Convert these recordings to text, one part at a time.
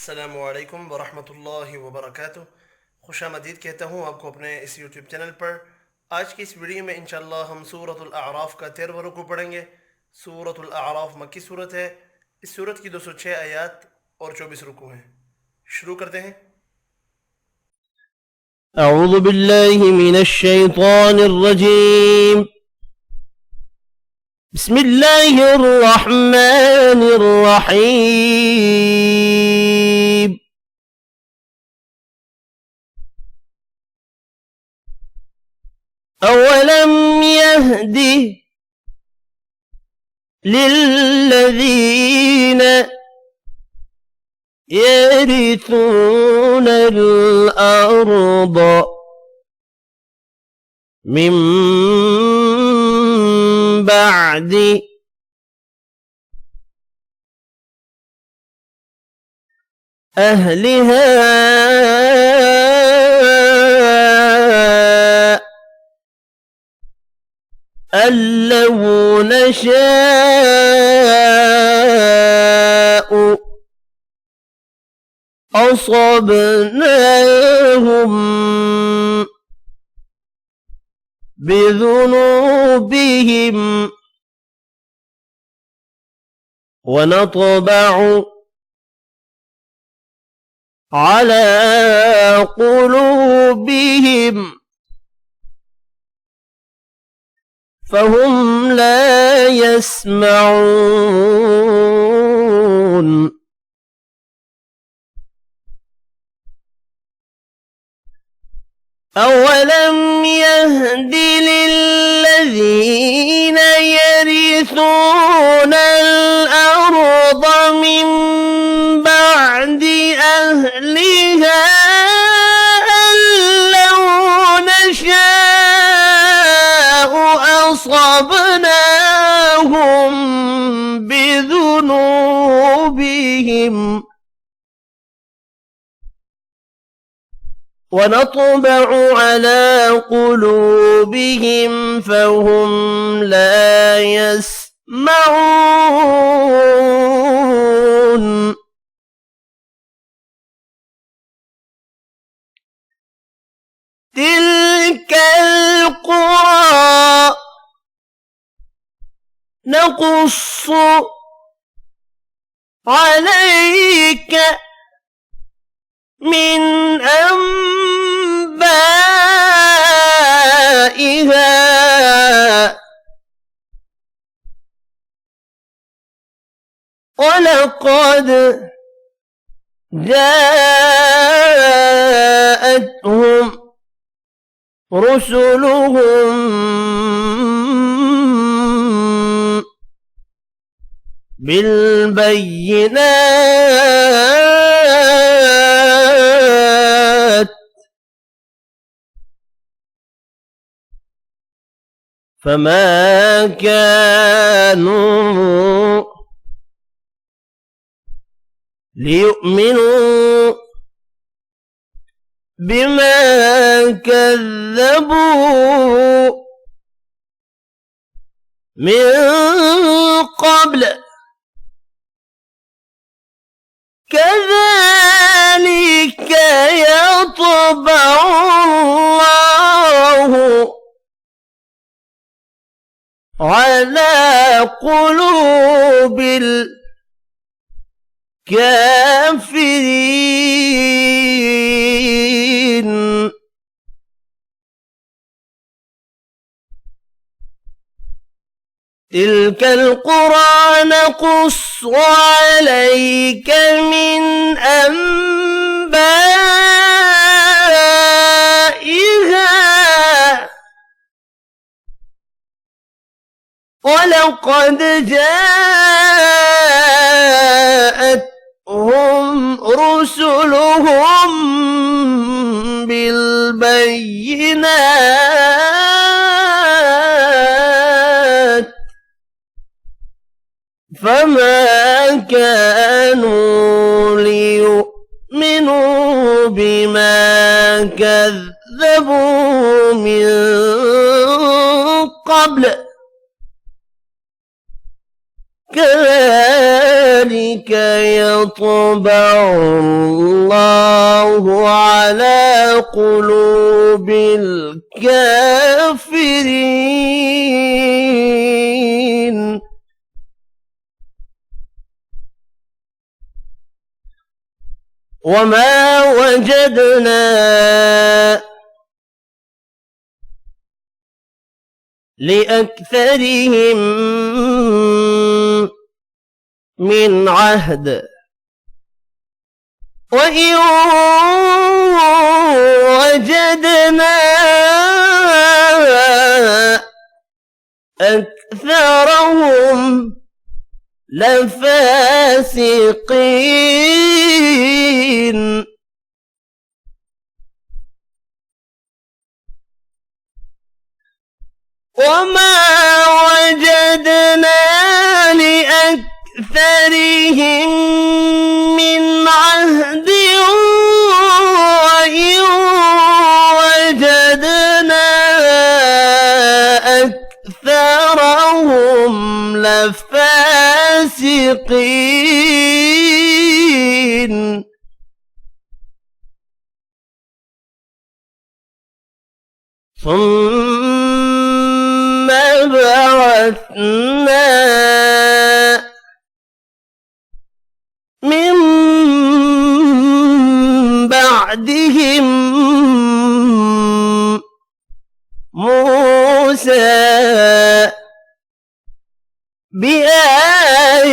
अस्सलामुअलैकुम वरहमतुल्लाहि वबरकातुह। खुश आमदीद कहता हूँ आपको अपने इस यूट्यूब चैनल पर। आज की इस वीडियो में इंशाअल्लाह हम सूरतुल अअराफ का 13वां रुकू पढ़ेंगे। सूरतुल अअराफ मक्की सूरत है। इस सूरत की 206 आयत और 24 रुकू हैं। शुरू करते हैं। أعوذ بالله من الشيطان الرجيم. بسم الله الرحمن الرحيم. أولم يهده للذين يرثون الأرض من بعد أهلها أن لو نشاء أصبناهم بذنوبهم ونطبع على قلوبهم فهم لا يسمعون. أولم يهد للذين يرثون الأرض من بعد أهلها أن لو نشاء أصبناهم بذنوبهم ونطبع على قلوبهم فهم لا يسمعون. تلك القرى نقص عليك من أنبائها ولقد جاءتهم رسلهم بالبينات فما كانوا ليؤمنوا بما كذبوا من قبل كذلك يطبع الله على قلوب الكافرين. تلك القرى نقص عليك من أنبائها ولقد جاءتهم رسلهم بالبينات فما كانوا ليؤمنوا بما كذبوا من قبل كذلك كذلك يطبع الله على قلوب الكافرين وما وجدنا لأكثرهم من عهد وإن وجدنا أكثرهم لفاسقين وما وجدنا لأكثرهم من عهد وإن وجدنا أكثرهم لفاسقين ثم بعثنا من بعدهم موسى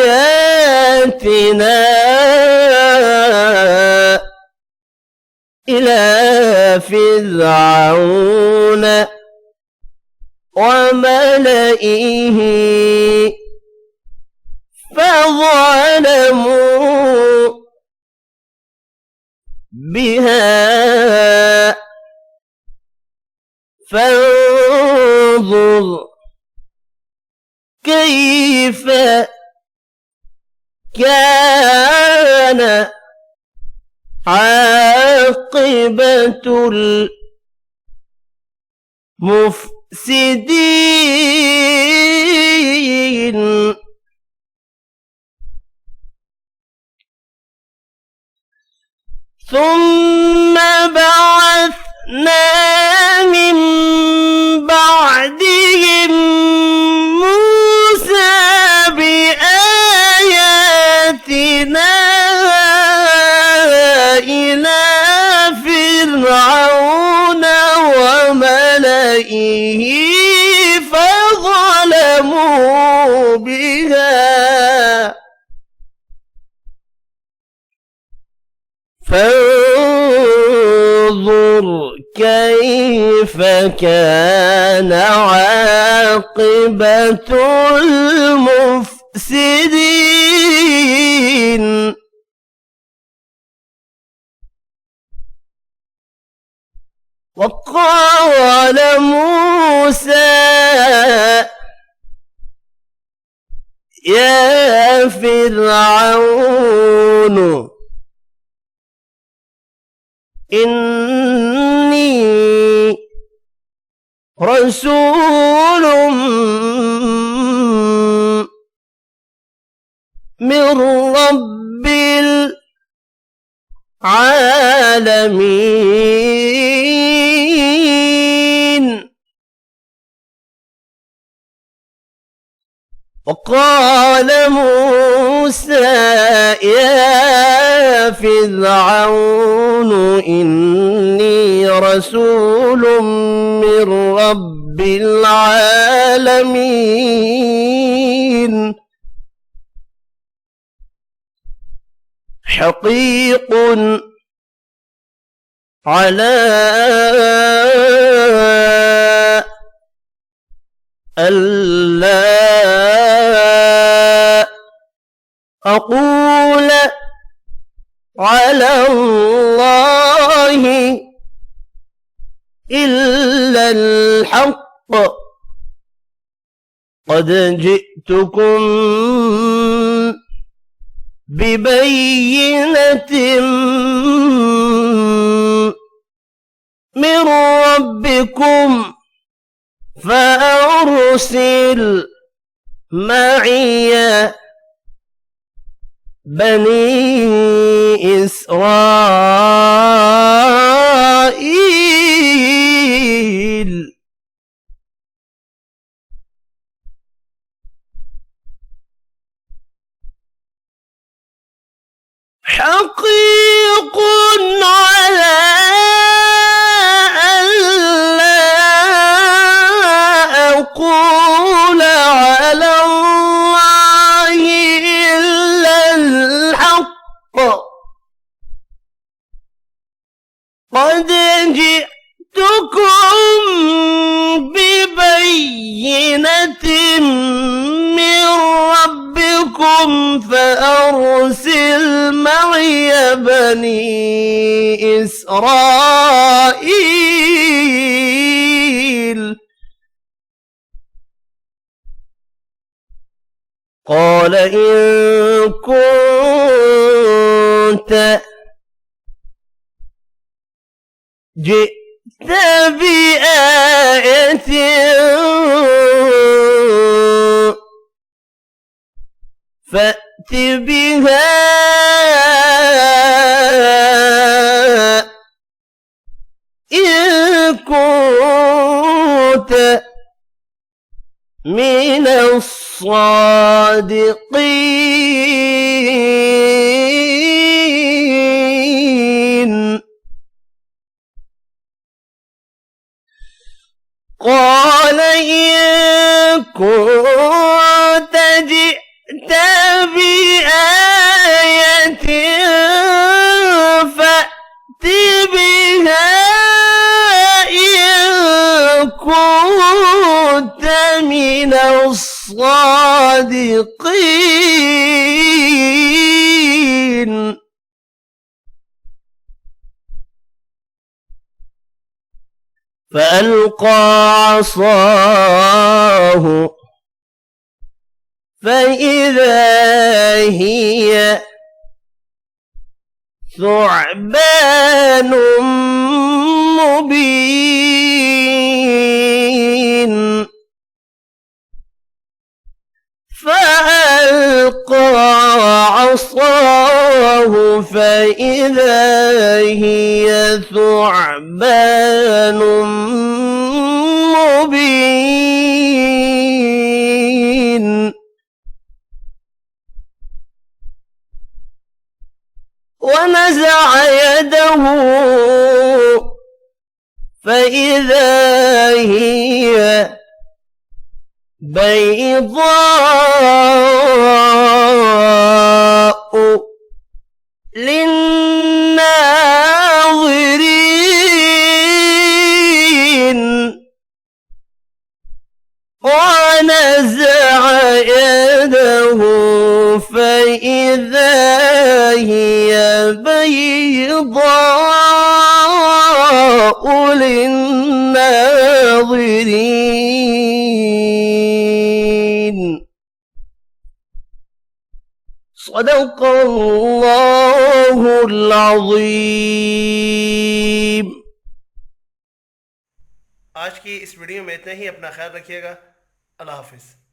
بآياتنا إلى فرعون وملئه فظلموا بها فانظر كيف كان عاقبة المفسدين ثم بعثنا من بعدهم موسى بآياتنا إلى فرعون وملئه فظلموا بها فانظر كيف كان عاقبة المفسدين وقال موسى يا فرعون إني رسول من رب العالمين وقال موسى يا فرعون إني رسول من رب العالمين حقيق على ألا أقول على الله إلا الحق قد جئتكم ببينة من ربكم فأرسل معي بني إسرائيل حقيق على أن لا أقول على الله إلا الحق قد جئتكم ببينة من ربكم فأرسل معي بني إسرائيل قال إن كنت جئت بآية فأت بها إن كنت من الصادقين قال إن كنت جئت بآية فأت بها إن كنت من الصادقين فألقى عصاه فإذا هي ثعبان مبين فألقى عصاه فإذا هي ثعبان مبين ونزع يده فإذا هي بيضاء للناظرين ونزع يده فإذا هي بيضاء للناظرين صدق الله العظيم. आज की इस वीडियो में इतना ही। अपना ख्याल रखिएगा। अल्लाह हाफिज़।